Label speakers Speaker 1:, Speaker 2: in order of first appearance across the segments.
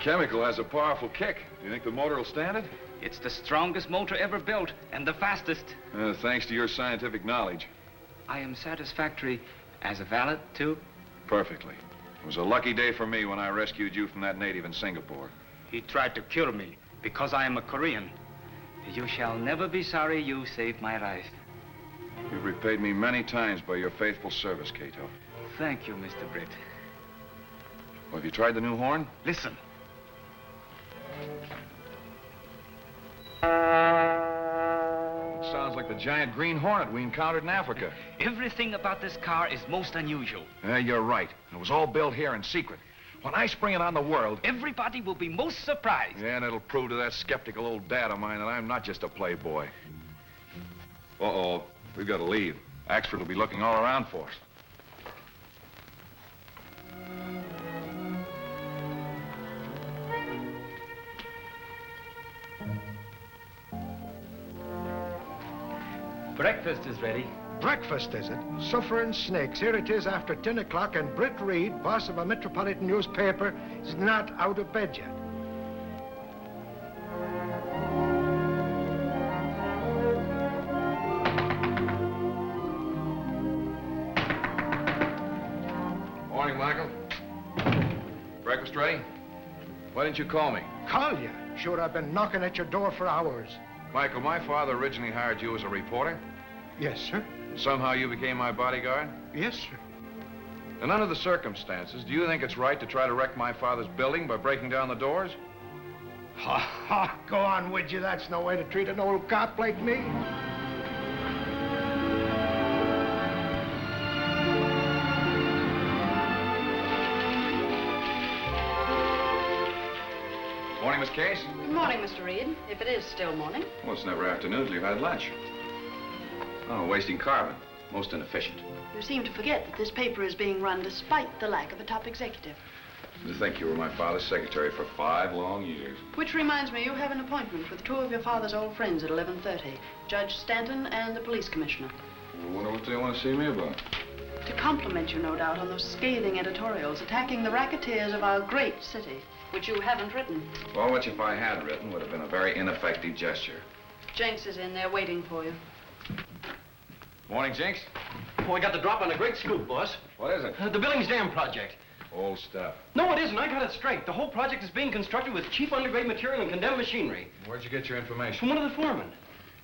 Speaker 1: Chemical has a powerful kick. Do you think the motor will stand it?
Speaker 2: It's the strongest motor ever built, and the fastest.
Speaker 1: Thanks to your scientific knowledge.
Speaker 2: I am satisfactory as a valet, too?
Speaker 1: Perfectly. It was a lucky day for me when I rescued you from that native in Singapore.
Speaker 2: He tried to kill me because I am a Korean. You shall never be sorry you saved my life.
Speaker 1: You've repaid me many times by your faithful service, Cato.
Speaker 2: Thank you, Mr. Britt.
Speaker 1: Well, have you tried the new horn?
Speaker 2: Listen.
Speaker 1: It sounds like the giant green hornet we encountered in Africa.
Speaker 2: Everything about this car is most unusual.
Speaker 1: Yeah, you're right. It was all built here in secret. When I spring it on the world...
Speaker 2: Everybody will be most surprised.
Speaker 1: Yeah, and it'll prove to that skeptical old dad of mine that I'm not just a playboy. Uh-oh. We've got to leave. Axford will be looking all around for us.
Speaker 2: Breakfast is ready.
Speaker 3: Breakfast, is it? Suffering snakes. Here it is after 10 o'clock, and Britt Reed, boss of a metropolitan newspaper, is not out of bed yet.
Speaker 1: Morning, Michael. Breakfast ready? Why didn't you call me?
Speaker 3: Call you? Sure, I've been knocking at your door for hours.
Speaker 1: Michael, my father originally hired you as a reporter.
Speaker 3: Yes, sir.
Speaker 1: Somehow you became my bodyguard?
Speaker 3: Yes, sir.
Speaker 1: And under the circumstances, do you think it's right to try to wreck my father's building by breaking down the doors?
Speaker 3: Ha ha! Go on, would you? That's no way to treat an old cop like me.
Speaker 1: Morning, Miss Case.
Speaker 4: Good morning, Mr. Reed, if it is still morning.
Speaker 1: Well, it's never afternoon till you've had lunch. Oh, wasting carbon. Most inefficient.
Speaker 4: You seem to forget that this paper is being run despite the lack of a top executive.
Speaker 1: To think you were my father's secretary for 5 long years.
Speaker 4: Which reminds me, you have an appointment with 2 of your father's old friends at 11:30. Judge Stanton and the police commissioner.
Speaker 1: I wonder what they want to see me about.
Speaker 4: To compliment you, no doubt, on those scathing editorials attacking the racketeers of our great city, which you haven't written.
Speaker 1: Well, which if I had written would have been a very ineffective gesture.
Speaker 4: Jenks is in there waiting for you.
Speaker 1: Morning, Jinx.
Speaker 5: Oh, I got the drop on a great scoop, boss.
Speaker 1: What is it?
Speaker 5: The Billings Dam project.
Speaker 1: Old stuff.
Speaker 5: No, it isn't. I got it straight. The whole project is being constructed with cheap undergrade material and condemned machinery.
Speaker 1: Where'd you get your information?
Speaker 5: From one of the foremen.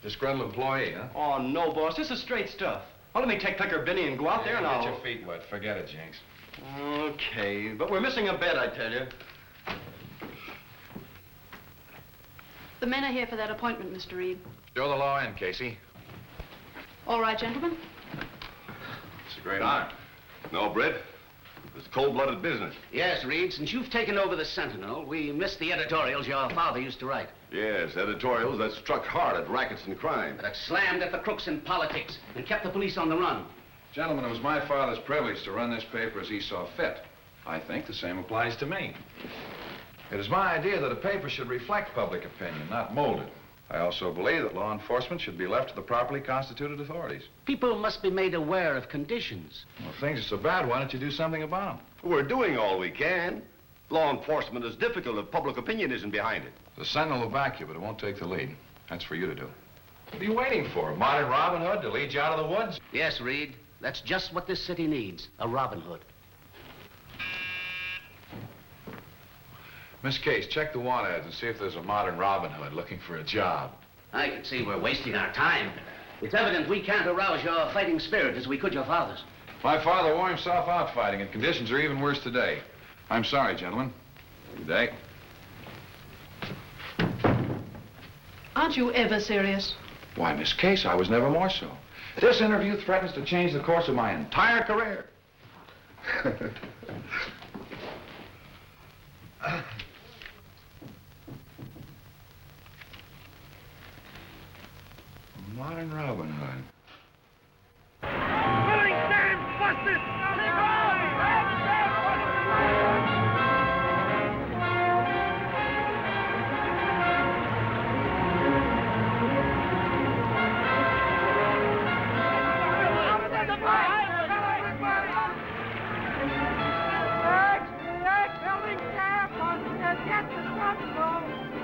Speaker 1: Disgruntled employee, huh?
Speaker 5: Oh, no, boss. This is straight stuff. Well, let me take Picker Benny and go out there and
Speaker 1: Get
Speaker 5: I'll...
Speaker 1: your feet wet. Forget it, Jinx.
Speaker 5: Okay, but we're missing a bed, I tell you.
Speaker 4: The men are here for that appointment, Mr. Reed.
Speaker 1: Show the law in, Casey.
Speaker 4: All right, gentlemen.
Speaker 1: It's a great honor.
Speaker 6: No, Britt. It's cold-blooded business.
Speaker 7: Yes, Reed, since you've taken over the Sentinel, we missed the editorials your father used to write.
Speaker 6: Yes, editorials that struck hard at rackets and crime.
Speaker 7: That slammed at the crooks in politics and kept the police on the run.
Speaker 1: Gentlemen, it was my father's privilege to run this paper as he saw fit. I think the same applies to me. It is my idea that a paper should reflect public opinion, not mold it. I also believe that law enforcement should be left to the properly constituted authorities.
Speaker 7: People must be made aware of conditions.
Speaker 1: Well, if things are so bad, why don't you do something about them?
Speaker 6: We're doing all we can. Law enforcement is difficult if public opinion isn't behind it.
Speaker 1: The Sentinel will back you, but it won't take the lead. That's for you to do. What are you waiting for? A modern Robin Hood to lead you out of the woods?
Speaker 7: Yes, Reed. That's just what this city needs, a Robin Hood.
Speaker 1: Miss Case, check the want ads and see if there's a modern Robin Hood looking for a job.
Speaker 7: I can see we're wasting our time. It's evident we can't arouse your fighting spirit as we could your father's.
Speaker 1: My father wore himself out fighting, and conditions are even worse today. I'm sorry, gentlemen. Good day.
Speaker 4: Aren't you ever serious?
Speaker 1: Why, Miss Case, I was never more so. This interview threatens to change the course of my entire career. Modern Robin Hood.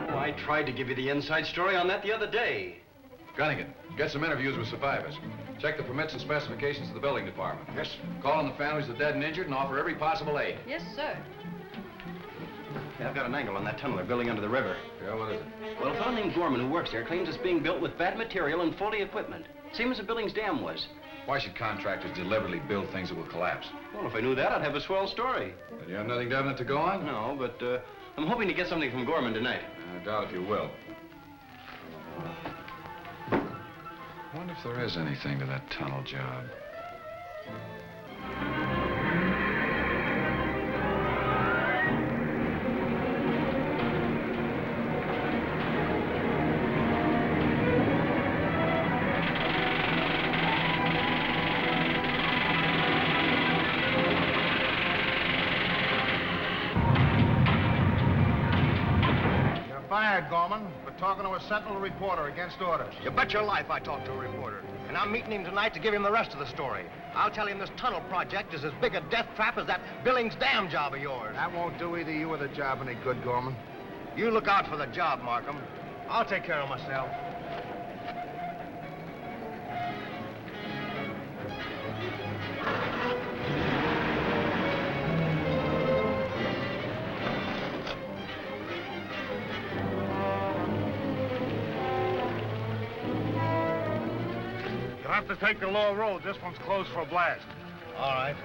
Speaker 5: Oh, I tried to give you the inside story on that the other day.
Speaker 1: Gunnigan, get some interviews with survivors. Check the permits and specifications of the building department. Yes, sir. Call on the families of the dead and injured and offer every possible aid.
Speaker 4: Yes, sir.
Speaker 5: Yeah, I've got an angle on that tunnel they're building under the river.
Speaker 1: Yeah, what is it?
Speaker 5: Well, a fellow named Gorman who works there claims it's being built with bad material and faulty equipment. Same as the building's dam was.
Speaker 1: Why should contractors deliberately build things that will collapse?
Speaker 5: Well, if I knew that, I'd have a swell story.
Speaker 1: And you have nothing definite to go on?
Speaker 5: No, but I'm hoping to get something from Gorman tonight.
Speaker 1: I doubt if you will. I wonder if there is anything to that tunnel job.
Speaker 3: You're fired, Gorman, for talking to a Sentinel reporter against orders.
Speaker 8: You bet your life I talked to a reporter. And I'm meeting him tonight to give him the rest of the story. I'll tell him this tunnel project is as big a death trap as that Billings Dam job of yours.
Speaker 3: That won't do either you or the job any good, Gorman.
Speaker 8: You look out for the job, Markham. I'll take care of myself.
Speaker 3: You'll have to take the lower road. This one's closed for a blast.
Speaker 8: All right.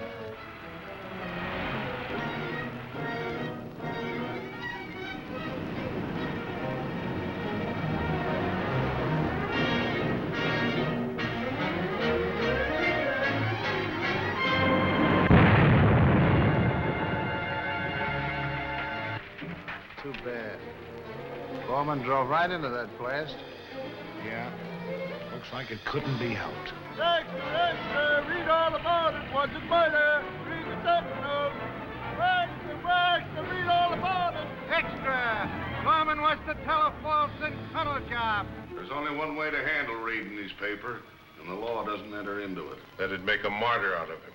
Speaker 3: Too bad. Gorman drove right into that blast. Yeah. Looks like it couldn't be helped.
Speaker 9: Extra, read all about it. Was it murder? Read the Sentinel. Extra, read all about it.
Speaker 3: Extra! Gorman was to tell a false and tunnel job.
Speaker 6: There's only one way to handle reading these papers, and the law doesn't enter into it.
Speaker 10: That'd make a martyr out of him.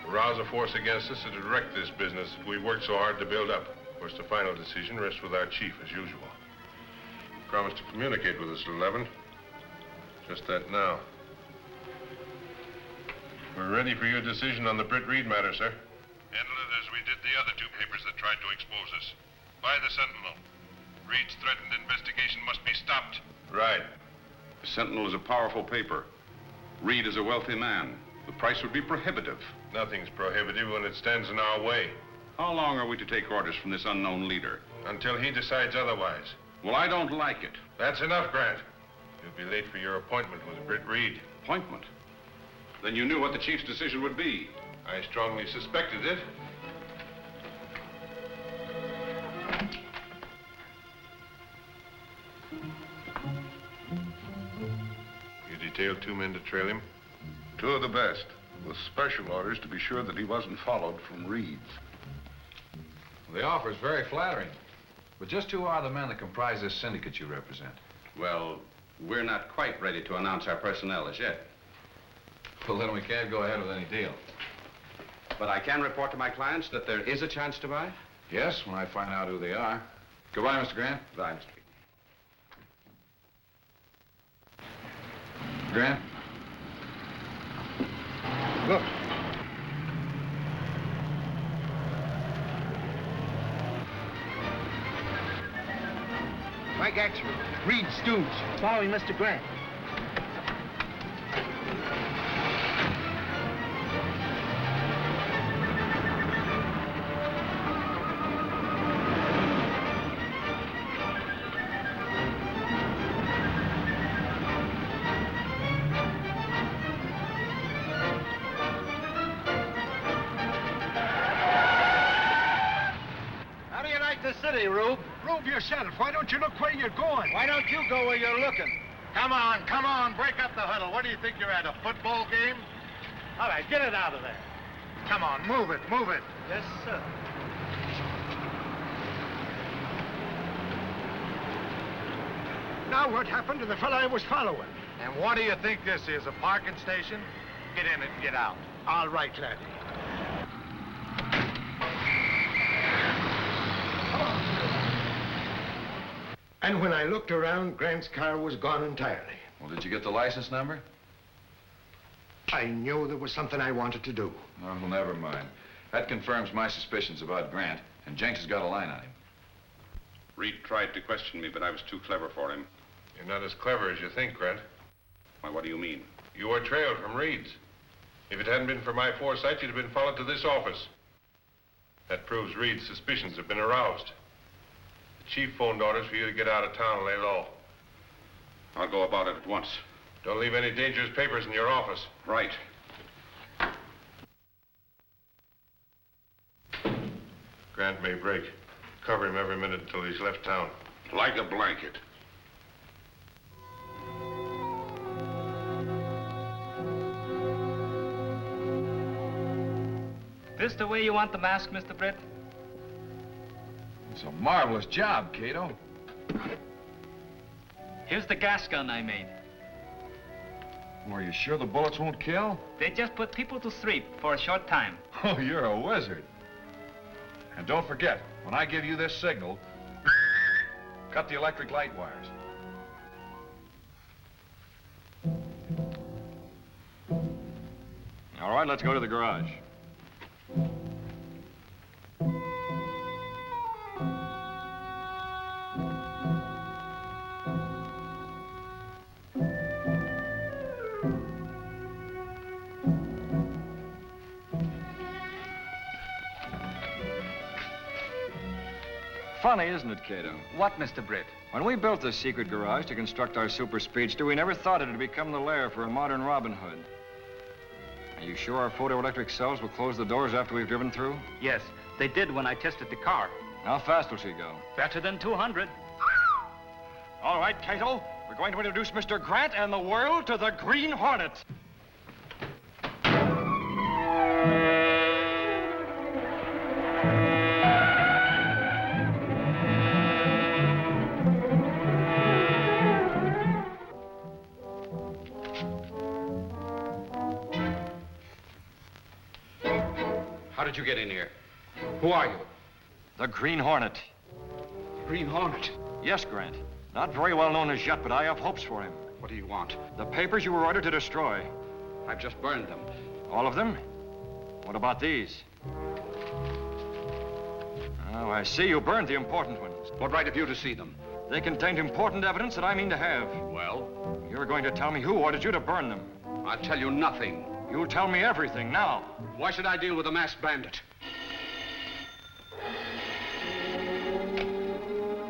Speaker 10: To rouse a force against us and to wreck this business that we worked so hard to build up. Of course, the final decision rests with our chief, as usual. Promised to communicate with us at 11. Just that now. We're ready for your decision on the Britt Reed matter, sir.
Speaker 11: Handle it as we did the other two papers that tried to expose us. By the Sentinel. Reed's threatened investigation must be stopped.
Speaker 10: Right.
Speaker 6: The Sentinel is a powerful paper. Reed is a wealthy man. The price would be prohibitive.
Speaker 10: Nothing's prohibitive when it stands in our way.
Speaker 6: How long are we to take orders from this unknown leader?
Speaker 10: Until he decides otherwise.
Speaker 6: Well, I don't like it.
Speaker 10: That's enough, Grant. You'll be late for your appointment with Britt Reed.
Speaker 6: Appointment? Then you knew what the chief's decision would be.
Speaker 10: I strongly suspected it. You detailed 2 men to trail him?
Speaker 6: 2 of the best, with special orders to be sure that he wasn't followed from Reed's.
Speaker 1: Well, the offer is very flattering. But just who are the men that comprise this syndicate you represent?
Speaker 6: Well, we're not quite ready to announce our personnel as yet.
Speaker 1: Well, then we can't go ahead with any deal.
Speaker 6: But I can report to my clients that there is a chance to buy.
Speaker 1: Yes, when I find out who they are. Goodbye, Mr. Grant.
Speaker 6: Goodbye, Mr.
Speaker 1: Grant?
Speaker 3: Look. I got you. Reed Stooge, following Mr. Grant.
Speaker 8: The city, Rube.
Speaker 3: Rube yourself. Why don't you look where you're going?
Speaker 8: Why don't you go where you're looking?
Speaker 9: Come on, break up the huddle. What do you think you're at, a football game?
Speaker 8: All right, get it out of there.
Speaker 9: Come on, move it.
Speaker 8: Yes, sir.
Speaker 3: Now what happened to the fellow I was following?
Speaker 9: And what do you think this is, a parking station? Get in and get out.
Speaker 3: All right, laddie. And when I looked around, Grant's car was gone entirely.
Speaker 1: Well, did you get the license number?
Speaker 3: I knew there was something I wanted to do.
Speaker 1: Oh, well, never mind. That confirms my suspicions about Grant, and Jenks has got a line on him.
Speaker 6: Reed tried to question me, but I was too clever for him.
Speaker 10: You're not as clever as you think, Grant.
Speaker 6: Why, what do you mean?
Speaker 10: You were trailed from Reed's. If it hadn't been for my foresight, you'd have been followed to this office. That proves Reed's suspicions have been aroused. The chief phoned orders for you to get out of town and lay low.
Speaker 6: I'll go about it at once.
Speaker 10: Don't leave any dangerous papers in your office.
Speaker 6: Right.
Speaker 10: Grant may break. Cover him every minute until he's left town.
Speaker 6: Like a blanket.
Speaker 2: This the way you want the mask, Mr. Britt?
Speaker 1: It's a marvelous job, Cato.
Speaker 2: Here's the gas gun I made.
Speaker 1: Well, are you sure the bullets won't kill?
Speaker 2: They just put people to sleep for a short time.
Speaker 1: Oh, you're a wizard. And don't forget, when I give you this signal, cut the electric light wires.
Speaker 12: All right, let's go to the garage. Funny, isn't it, Cato?
Speaker 2: What, Mr. Britt?
Speaker 12: When we built this secret garage to construct our super speedster, we never thought it'd become the lair for a modern Robin Hood. Are you sure our photoelectric cells will close the doors after we've driven through?
Speaker 2: Yes, they did when I tested the car.
Speaker 12: How fast will she go?
Speaker 2: Better than 200.
Speaker 12: All right, Cato, we're going to introduce Mr. Grant and the world to the Green Hornet.
Speaker 5: How did you get in here? Who are you?
Speaker 12: The Green Hornet.
Speaker 5: Green Hornet.
Speaker 12: Yes, Grant. Not very well known as yet, but I have hopes for him.
Speaker 5: What do you want?
Speaker 12: The papers you were ordered to destroy.
Speaker 5: I've just burned them.
Speaker 12: All of them? What about these? Oh, I see you burned the important ones.
Speaker 5: What right have you to see them?
Speaker 12: They contained important evidence that I mean to have.
Speaker 5: Well?
Speaker 12: You're going to tell me who ordered you to burn them.
Speaker 5: I'll tell you nothing.
Speaker 12: You'll tell me everything now.
Speaker 5: Why should I deal with a masked bandit?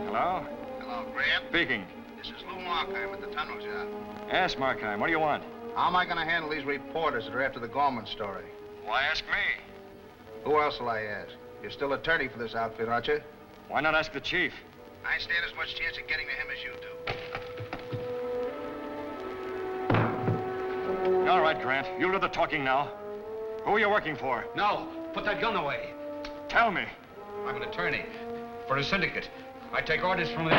Speaker 12: Hello?
Speaker 8: Hello, Grant.
Speaker 12: Speaking.
Speaker 8: This is Lou Markheim at the tunnel job.
Speaker 12: Ask Markheim, what do you want?
Speaker 8: How am I going to handle these reporters that are after the Gorman story?
Speaker 12: Why ask me?
Speaker 8: Who else will I ask? You're still attorney for this outfit, aren't you?
Speaker 12: Why not ask the chief?
Speaker 8: I stand as much chance of getting to him as you do.
Speaker 12: All right, Grant. You'll do the talking now. Who are you working for?
Speaker 5: No, put that gun away.
Speaker 12: Tell me.
Speaker 5: I'm an attorney for a syndicate. I take orders from the...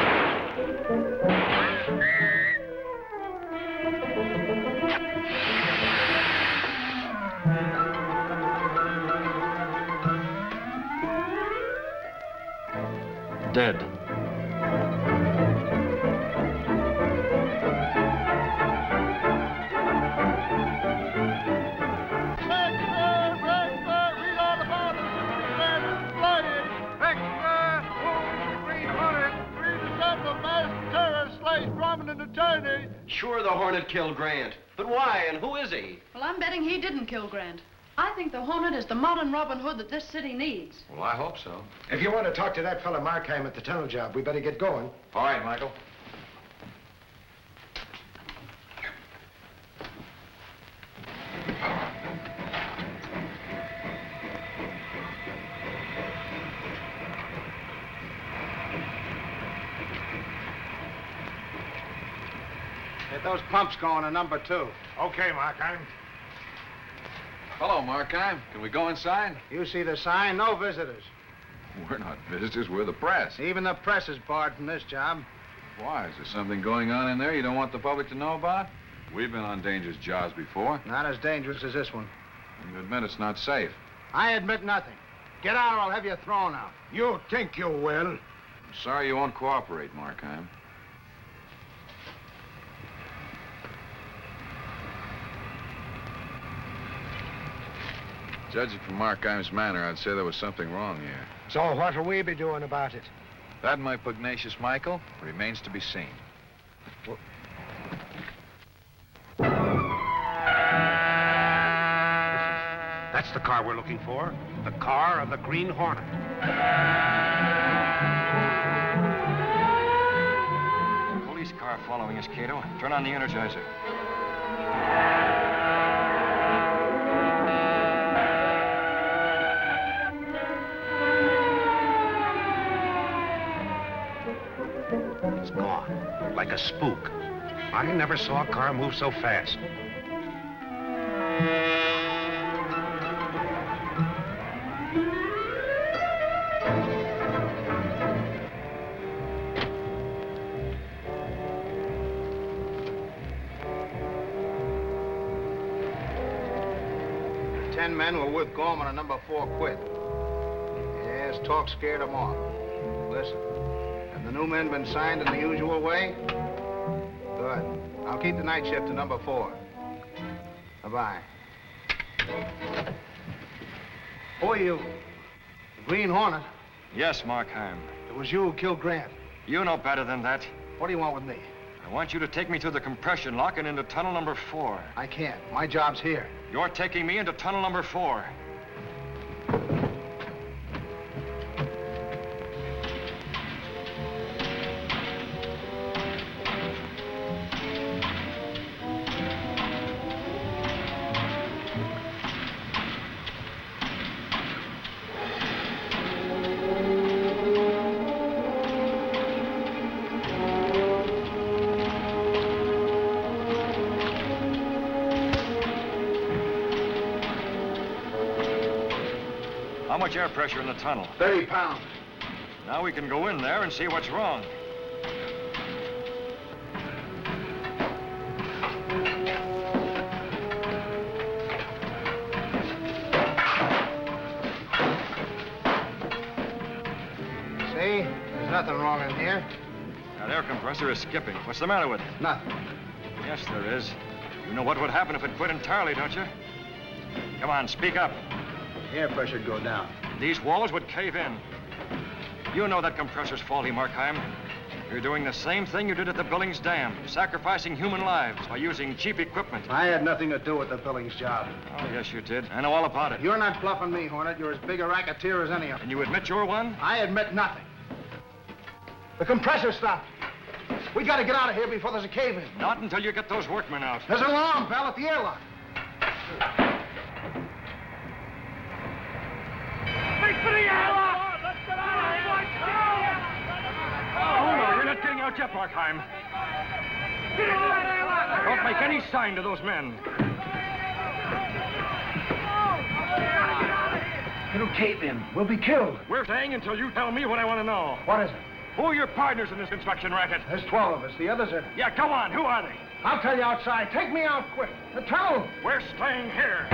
Speaker 12: dead.
Speaker 5: Sure, the Hornet killed Grant. But why, and who is he?
Speaker 4: Well, I'm betting he didn't kill Grant. I think the Hornet is the modern Robin Hood that this city needs.
Speaker 1: Well, I hope so.
Speaker 3: If you want to talk to that fella Markheim at the tunnel job, we better get going.
Speaker 1: All right, Michael.
Speaker 8: Get those pumps going on number 2.
Speaker 3: Okay, Markheim.
Speaker 1: Hello, Markheim. Can we go inside?
Speaker 8: You see the sign, no visitors.
Speaker 1: We're not visitors, we're the press.
Speaker 8: Even the press is barred from this job.
Speaker 1: Why? Is there something going on in there you don't want the public to know about? We've been on dangerous jobs before.
Speaker 8: Not as dangerous as this one.
Speaker 1: You admit it's not safe.
Speaker 8: I admit nothing. Get out or I'll have you thrown out.
Speaker 3: You think you will?
Speaker 1: I'm sorry you won't cooperate, Markheim. Judging from Markheim's manner, I'd say there was something wrong here.
Speaker 3: So what'll we be doing about it?
Speaker 1: That, my pugnacious Michael, remains to be seen.
Speaker 8: That's the car we're looking for. The car of the Green Hornet.
Speaker 12: Police car following us, Cato. Turn on the Energizer.
Speaker 8: It's gone, like a spook. I never saw a car move so fast. The 10 men were with Gorman on number 4 quit. Yes, talk scared them off. Listen. The new men been signed in the usual way? Good. I'll keep the night shift to number 4. Bye-bye. Who are you? The Green Hornet?
Speaker 12: Yes, Markheim.
Speaker 8: It was you who killed Grant.
Speaker 12: You know better than that.
Speaker 8: What do you want with me?
Speaker 12: I want you to take me through the compression lock and into tunnel number 4.
Speaker 8: I can't. My job's here.
Speaker 12: You're taking me into tunnel number 4. How much air pressure in the tunnel?
Speaker 8: 30 pounds.
Speaker 12: Now we can go in there and see what's wrong.
Speaker 8: See? There's nothing wrong in here.
Speaker 12: That air compressor is skipping. What's the matter with it?
Speaker 8: Nothing.
Speaker 12: Yes, there is. You know what would happen if it quit entirely, don't you? Come on, speak up.
Speaker 8: Air pressure'd go down.
Speaker 12: These walls would cave in. You know that compressor's faulty, Markheim. You're doing the same thing you did at the Billings Dam, sacrificing human lives by using cheap equipment.
Speaker 8: I had nothing to do with the Billings job.
Speaker 12: Oh, yes, you did. I know all about it.
Speaker 8: You're not bluffing me, Hornet. You're as big a racketeer as any of them.
Speaker 12: And you admit you're one?
Speaker 8: I admit nothing. The compressor stopped. We gotta get out of here before there's a cave-in.
Speaker 12: Not until you get those workmen out.
Speaker 8: There's an alarm bell at the airlock.
Speaker 9: Wait for the airlock! Let's get out of here!
Speaker 12: Oh, no, you're not getting out yet, Markheim.
Speaker 9: Get into that airlock!
Speaker 12: Don't make any sign to those men.
Speaker 8: It'll cave in. We'll be killed.
Speaker 12: We're staying until you tell me what I want to know.
Speaker 8: What is it?
Speaker 12: Who are your partners in this construction racket?
Speaker 8: There's 12 of us. The others are...
Speaker 12: Yeah, go on. Who are they?
Speaker 8: I'll tell you outside. Take me out quick. The tunnel.
Speaker 12: We're staying here.